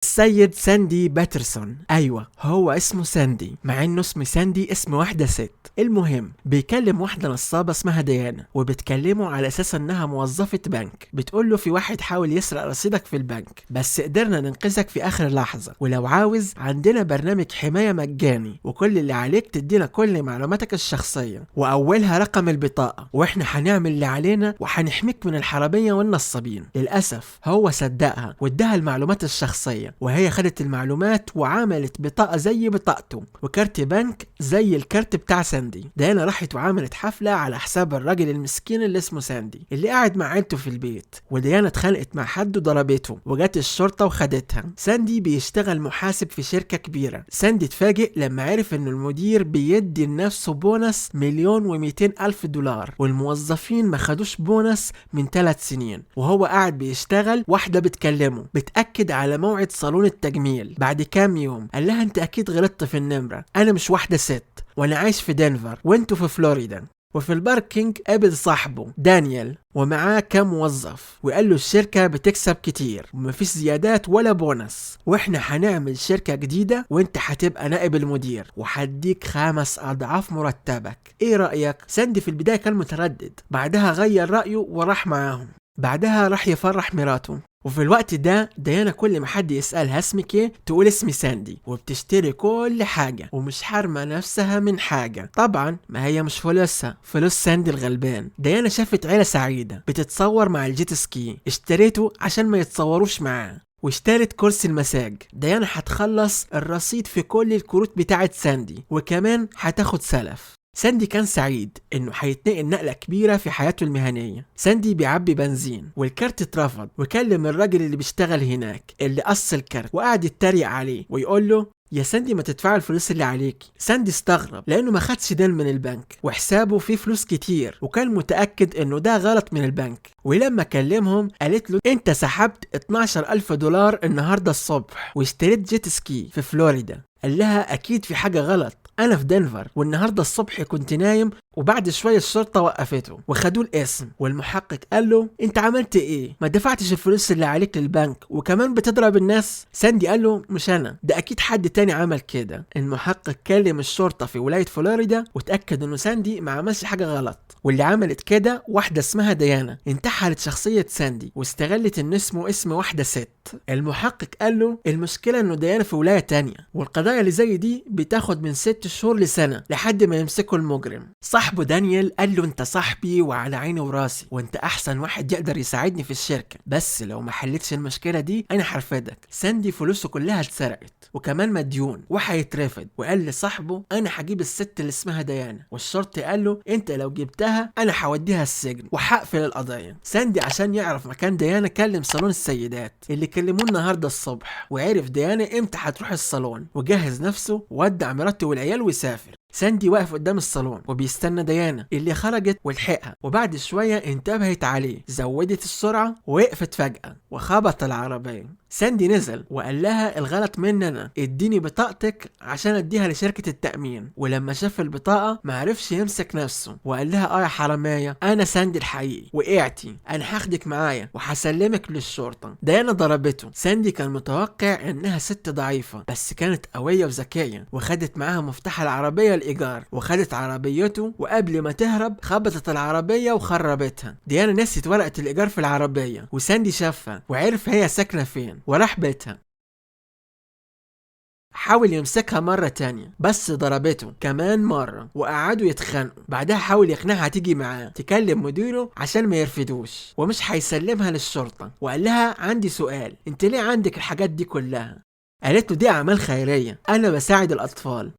السيد ساندي باترسون، ايوه هو اسمه ساندي، مع انه اسم ساندي اسم واحده ست. المهم بيكلم واحده نصابه اسمها ديانا، وبتكلمه على اساس انها موظفه بنك. بتقول له في واحد حاول يسرق رصيدك في البنك، بس قدرنا ننقذك في اخر لحظه، ولو عاوز عندنا برنامج حمايه مجاني، وكل اللي عليك تدينا كل معلوماتك الشخصيه واولها رقم البطاقه، واحنا هنعمل اللي علينا وهنحميك من الحراميه والنصابين. للاسف هو صدقها واداها المعلومات الشخصيه، وهي خدت المعلومات وعملت بطاقة زي بطاقته وكارت بنك زي الكارت بتاع ساندي. ديانا راحت وعملت حفلة على حساب الراجل المسكين اللي اسمه ساندي اللي قاعد مع عيلته في البيت، وديانا اتخانقت مع حد وضربته، وجت الشرطة وخدتها. ساندي بيشتغل محاسب في شركة كبيرة. ساندي اتفاجئ لما عرف ان المدير بيدي لنفسه بونص 1,200,000 دولار، والموظفين ما خدوش بونص من 3 سنين. وهو قاعد بيشتغل، واحدة بتكلمه بتأكد على موعد صالون التجميل بعد كام يوم. قال لها انت اكيد غلطت في النمرة، انا مش واحدة ست، وانا عايش في دنفر وانتوا في فلوريدا. وفي الباركينج قابل صاحبه دانيال ومعاه كام موظف، وقال له الشركة بتكسب كتير ومفيش زيادات ولا بونص، واحنا هنعمل شركة جديدة وانت هتبقى نائب المدير وهديك 5 أضعاف مرتبك. ايه رأيك؟ ساندي في البداية كان متردد، بعدها غير رأيه وراح معاهم. بعدها راح يفرح مراته. وفي الوقت ده ديانا كل ما حد يسألها اسمك ايه تقول اسمي ساندي، وبتشتري كل حاجة ومش حارمة نفسها من حاجة. طبعا ما هي مش فلوسها، فلوس ساندي الغلبان. ديانا شافت عيلة سعيدة بتتصور مع الجيت سكي، اشتريته عشان ما يتصوروش معاه، واشترت كرسي المساج. ديانا هتخلص الرصيد في كل الكروت بتاعت ساندي، وكمان هتاخد سلف. ساندي كان سعيد انه هيتنقل نقلة كبيرة في حياته المهنية. ساندي بيعبي بنزين والكارت اترفض، وكلم الراجل اللي بيشتغل هناك اللي قص الكارت وقعد يتريق عليه ويقول له يا ساندي ما تدفع الفلوس اللي عليك. ساندي استغرب لانه ما خدش دين من البنك وحسابه فيه فلوس كتير، وكان متأكد انه ده غلط من البنك. ولما كلمهم قالت له انت سحبت 12,000 دولار النهاردة الصبح واشتريت جيت سكي في فلوريدا. قال لها اكيد في حاجة غلط، انا في دنفر والنهارده الصبح كنت نايم، وبعد شويه الشرطه وقفته وخدوه الاسم. والمحقق قال له انت عملت ايه؟ ما دفعتش الفلوس اللي عليك للبنك وكمان بتضرب الناس؟ ساندي قال له مش انا، ده اكيد حد تاني عمل كده. المحقق كلم الشرطه في ولايه فلوريدا وتاكد انه ساندي ما عملش حاجه غلط، واللي عملت كده واحده اسمها ديانا انتحلت شخصيه ساندي واستغلت ان اسمه اسم واحده ست. المحقق قال له المشكله انه ديانا في ولايه تانية، والقضايا اللي زي دي بتاخد من 6 شهور لسنة لحد ما يمسكوا المجرم. صاحبه دانيال قال له انت صاحبي وعلى عيني وراسي، وانت احسن واحد يقدر يساعدني في الشركة، بس لو ما حلتش المشكلة دي انا هرفدك. ساندي فلوسه كلها اتسرقت وكمان مديون وهيترفد، وقال لصاحبه انا هجيب الست اللي اسمها ديانا، والشرطي قال له انت لو جبتها انا هوديها السجن وهقفل القضية. ساندي عشان يعرف مكان ديانا كلم صالون السيدات اللي كلموه النهارده الصبح، وعرف ديانا امتى هتروح الصالون، وجهز نفسه وودع مراته والعيال وسافر. ساندي واقف قدام الصالون وبيستنى ديانا اللي خرجت ولحقها، وبعد شوية انتبهت عليه، زودت السرعة ووقفت فجأة وخبط العربية. ساندي نزل وقال لها الغلط مننا، اديني بطاقتك عشان اديها لشركة التأمين. ولما شاف البطاقة معرفش يمسك نفسه وقال لها يا حرامية انا ساندي الحقيقي، وقعتي انا هاخدك معايا وهسلمك للشرطة. ديانا ضربته. ساندي كان متوقع انها ست ضعيفة، بس كانت قوية وذكية، وخدت معاها مفتاح العربية الإيجار وخدت عربيته، وقبل ما تهرب خبطت العربية وخربتها. ديانا نسيت ورقة الإيجار في العربية، وساندي شافها وعرف هي ساكنة فين وراح بيتها. حاول يمسكها مرة تانية بس ضربته كمان مرة وقعدوا يتخانقوا. بعدها حاول يقنعها تيجي معاه تكلم مديره عشان ما يرفدوش ومش هيسلمها للشرطة، وقال لها عندي سؤال، انت ليه عندك الحاجات دي كلها؟ قالت له دي أعمال خيرية، أنا بساعد الأطفال.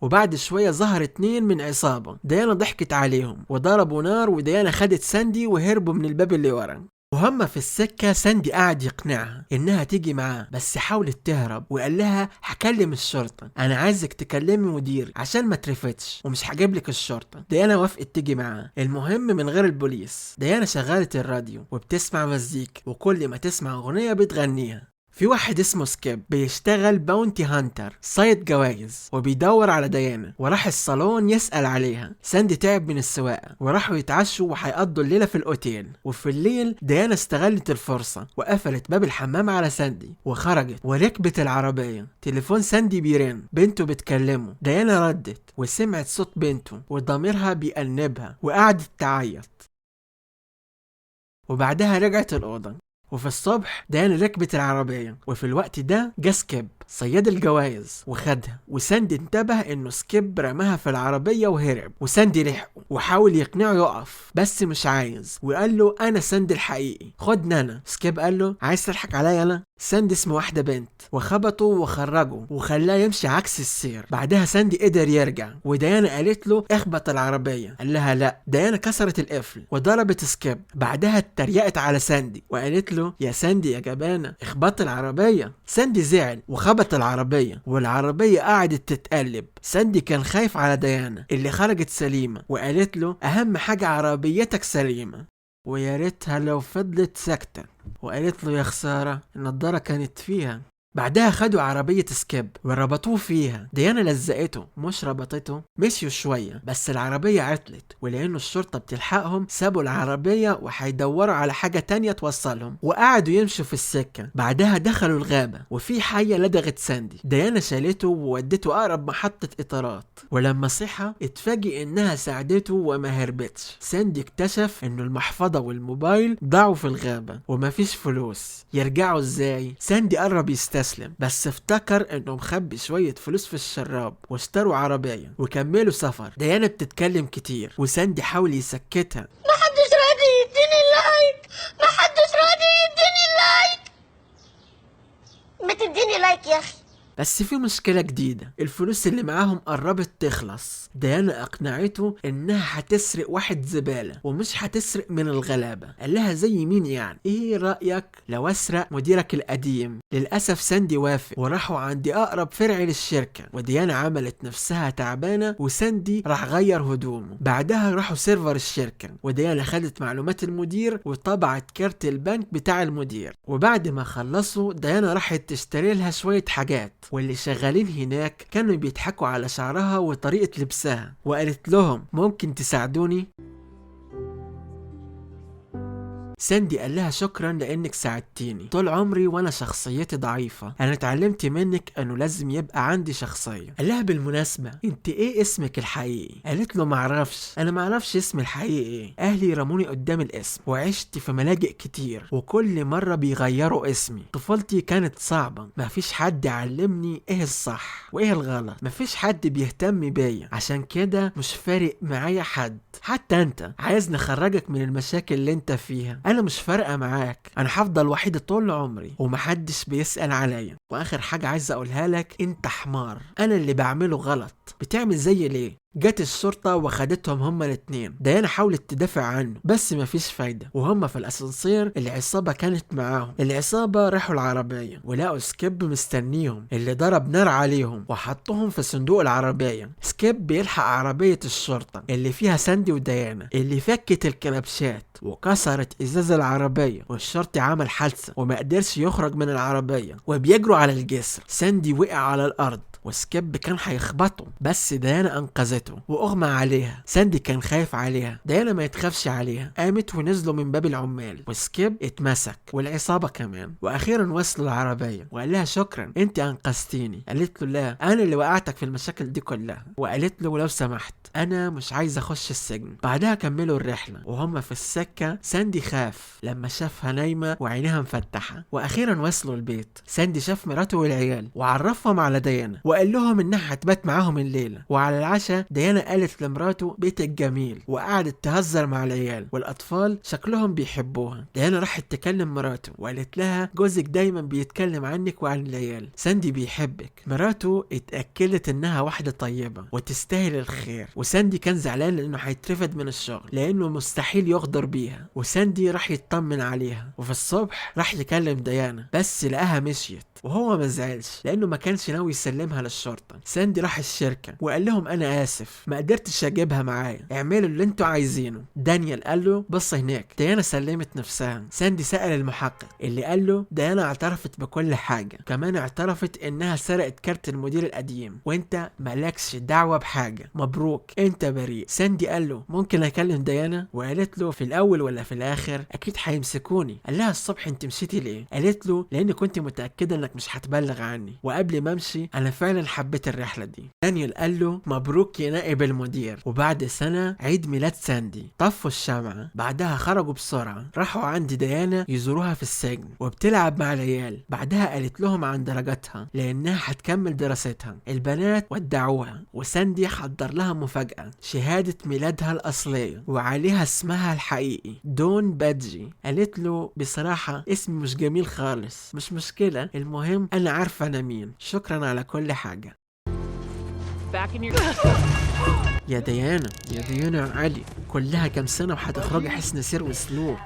وبعد شوية ظهر 2 من عصابة. ديانا ضحكت عليهم وضربوا نار، وديانا خدت ساندي وهربوا من الباب اللي ورا. وهم في السكة ساندي قاعد يقنعها انها تيجي معاه، بس حاولت تهرب وقال لها هكلم الشرطة، انا عايزك تكلمي مدير عشان ما ترفتش ومش هجيب لك الشرطة. ديانا وافقت تيجي معاه، المهم من غير البوليس. ديانا شغلت الراديو وبتسمع مزيك، وكل ما تسمع اغنية بتغنيها. في واحد اسمه سكيب بيشتغل باونتي هانتر صيد جوايز وبيدور على ديانا، وراح الصالون يسأل عليها. ساندي تعب من السواقة وراحوا يتعشوا وهيقضوا الليلة في الأوتيل. وفي الليل ديانا استغلت الفرصة وقفلت باب الحمام على ساندي وخرجت وركبت العربية. تليفون ساندي بيرن، بنته بتكلمه. ديانا ردت وسمعت صوت بنته وضميرها بيأنبها وقعدت تعيط. وبعدها رجعت الأوضة. وفي الصبح ديانا ركبت العربية، وفي الوقت ده جه سكيب صياد الجوايز وخدها. وساندي انتبه انه سكيب رماها في العربية وهرب، وساندي لحقه وحاول يقنعه يقف بس مش عايز، وقال له انا ساندي الحقيقي خدني انا. سكيب قال له عايز تضحك عليا انا؟ ساندي اسم واحدة بنت، وخبطه وخرجه وخلاه يمشي عكس السير. بعدها ساندي قدر يرجع، وديانا قالت له اخبط العربية، قال لها لا. ديانا كسرت القفل وضربت سكيب. بعدها اتريقت على ساندي وقالت له يا ساندي يا جبانة اخبط العربية. ساندي زعل وخبط العربية، والعربية قعدت تتقلب. ساندي كان خايف على ديانا اللي خرجت سليمة، وقالت له اهم حاجة عربيتك سليمة، ويا ريتها لو فضلت ساكتة. وقالت له يا خسارة النضارة كانت فيها. بعدها خدوا عربية سكيب وربطوه فيها. ديانا لزقته مش ربطته. مشيوا شوية بس العربية عطلت، ولأنه الشرطة بتلحقهم سابوا العربية وهيدوروا على حاجة تانية توصلهم، وقعدوا يمشوا في السكة. بعدها دخلوا الغابة وفي حية لدغت ساندي. ديانا شالته وودته أقرب محطة إطارات، ولما صحى اتفاجئ إنها ساعدته وما هربتش. ساندي اكتشف إنه المحفظة والموبايل ضاعوا في الغابة ومفيش فلوس. يرجعوا ازاي؟ ساندي قرب يستسلم بس افتكر انه مخبي شوية فلوس في الشراب، واشتروا عربية وكملوا سفر. ديانا بتتكلم كتير وساندي حاول يسكتها. محدش راضي يديني اللايك، محدش راضي يديني اللايك. ما تديني لايك يا اخي. بس في مشكلة جديدة، الفلوس اللي معاهم قربت تخلص. ديانا اقنعته انها هتسرق واحد زبالة ومش هتسرق من الغلابة. قال لها زي مين يعني؟ ايه رأيك لو اسرق مديرك القديم؟ للأسف ساندي وافق وراحوا عند اقرب فرع للشركة، وديانا عملت نفسها تعبانة وساندي راح غير هدومه. بعدها راحوا سيرفر الشركة، وديانا خدت معلومات المدير وطبعت كارت البنك بتاع المدير. وبعد ما خلصوا ديانا راحت تشتري لها شوية حاجات، واللي شغالين هناك كانوا بيضحكوا على شعرها وطريقة لبسها، وقالت لهم ممكن تساعدوني؟ ساندي قال لها شكرا لانك ساعدتيني. طول عمري وانا شخصيتي ضعيفة، انا اتعلمت منك انه لازم يبقى عندي شخصية. قال لها بالمناسبة انت ايه اسمك الحقيقي؟ قالت له معرفش، انا معرفش اسمي الحقيقي ايه. اهلي رموني قدام الاسم وعشت في ملاجئ كتير وكل مرة بيغيروا اسمي. طفولتي كانت صعبة، مفيش حد علمني ايه الصح وايه الغلط، مفيش حد بيهتم بيا، عشان كده مش فارق معايا حد. حتى انت عايز نخرجك من المشاكل اللي انت فيها، انا مش فارقه معاك، انا هفضل وحيده طول عمري ومحدش بيسأل عليا. واخر حاجه عايز اقولها لك، انت حمار، انا اللي بعمله غلط، بتعمل زي ليه؟ جت الشرطة وخدتهم هما الاتنين. ديانا حاولت تدافع عنه بس مفيش فايدة، وهما في الاسانسير العصابة كانت معاهم. العصابة راحوا العربية ولقوا سكيب مستنيهم اللي ضرب نار عليهم وحطهم في صندوق العربية. سكيب بيلحق عربية الشرطة اللي فيها ساندي وديانا اللي فكت الكلبشات وكسرت ازاز العربية، والشرطي عمل حادثة وما قدرش يخرج من العربية وبيجروا على الجسر. ساندي وقع على الارض وسكيب كان هيخبطه بس ديانا انقذته واغمى عليها. ساندي كان خايف عليها، ديانا ما يتخافش عليها. قامت ونزلوا من باب العمال وسكيب اتمسك والعصابة كمان. واخيرا وصلوا العربية وقال لها شكرا انت انقذتيني. قالت له لا، انا اللي وقعتك في المشاكل دي كلها. وقالت له لو سمحت انا مش عايز اخش السجن. بعدها كملوا الرحلة وهم في السكة. ساندي خاف لما شافها نايمة وعينيها مفتحة. واخيرا وصلوا البيت. ساندي شاف مراته والعيال وعرفهم على ديانا وقال لهم انها هتبات معاهم الليلة. وعلى العشاء ديانا قالت لمراته بيتك جميل، وقعدت تهزر مع العيال والاطفال شكلهم بيحبوها. ديانا راحت تكلم مراته وقالت لها جوزك دايما بيتكلم عنك وعن العيال، ساندي بيحبك. مراته اتأكدت انها واحدة طيبة وتستاهل الخير. وساندي كان زعلان لانه هيترفد من الشغل لانه مستحيل يغدر بيها. وساندي راح يطمن عليها، وفي الصبح راح يكلم ديانا بس لقاها مشيت. وهو ما زعلش لانه ما كانش ناوي يسلمها للشرطه. ساندي راح الشركه وقال لهم انا اسف ما قدرتش اجيبها معايا، اعملوا اللي انتوا عايزينه. دانيال قال له بص هناك، ديانا سلمت نفسها. ساندي سأل المحقق اللي قال له ديانا اعترفت بكل حاجه، كمان اعترفت انها سرقت كارت المدير القديم وانت مالكش دعوه بحاجه، مبروك انت بريء. ساندي قال له ممكن اكلم ديانا؟ وقالت له في الاول ولا في الاخر اكيد هيمسكوني. قال لها الصبح انت مشيتي ليه؟ قالت له لاني كنت متاكده انك مش هتبلغ عني، وقبل ما امشي انا فعلا حبيت الرحله دي. دانيال قال له مبروك يا نائب المدير. وبعد سنه عيد ميلاد ساندي طفوا الشمعه، بعدها خرجوا بسرعه راحوا عند ديانا يزوروها في السجن وبتلعب مع العيال. بعدها قالت لهم عن درجاتها لانها هتكمل دراستها. البنات ودعوها وساندي حضر لها مفاجاه، شهاده ميلادها الاصليه وعليها اسمها الحقيقي دون بادجي. قالت له بصراحه اسمي مش جميل خالص، مش مشكله، المهم انا عارفه انا مين، شكرا على كل حاجه. يا ديانا يا ديانا علي، كلها كام سنه وهتخرجي حسن سير وسلوك.